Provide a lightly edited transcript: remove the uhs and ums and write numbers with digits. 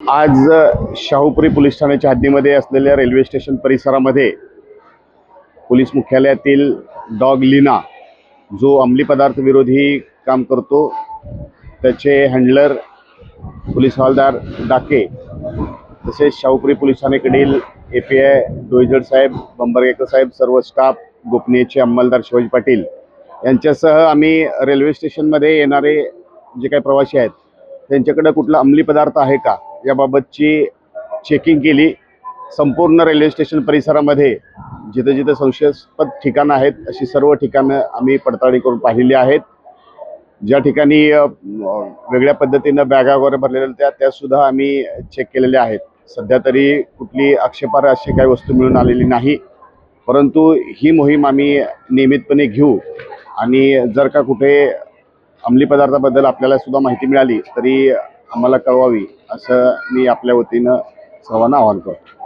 आज शाहूपुरी पोलीस ठाण्याच्या हद्दीमध्ये असलेल्या रेल्वे स्टेशन परिसरामध्ये पोलीस मुख्यालयातील डॉग लीना जो अंमली पदार्थ विरोधी काम करतो त्याचे हँडलर पोलीस हवालदार डाके तसेच शाहूपुरी पोलीस ठाण्याकडील API डोईजड साहेब, बंबरगेकर साहेब, सर्व स्टाफ, गोपनीयचे अंमलदार शिवाजी पाटील यांच्यासह आम्ही रेल्वे स्टेशनमध्ये येणारे जे काही प्रवासी आहेत त्यांच्याकडे कुठला अंमली पदार्थ आहे का याबाबतची चेकिंग केली। संपूर्ण रेल्वे स्टेशन परिसरामध्ये जिथे जिथे संशयास्पद ठिकाणं आहेत अशी सर्व ठिकाणं आम्ही पडताळणी करून पाहिलेली आहेत। ज्या ठिकाणी वेगळ्या पद्धतीनं बॅगा वगैरे भरलेल्या त्या सुद्धा आम्ही चेक केलेल्या आहेत। सध्या तरी कुठली आक्षेपार्ह अशी काही वस्तू मिळून आलेली नाही, परंतु ही मोहीम आम्ही नियमितपणे घेऊ आणि जर का कुठे अंमली पदार्थाबद्दल आपल्याला सुद्धा माहिती मिळाली तरी आम्हाला कळवावी असं मी आपल्या वतीनं सर्वांना आवाहन करतो।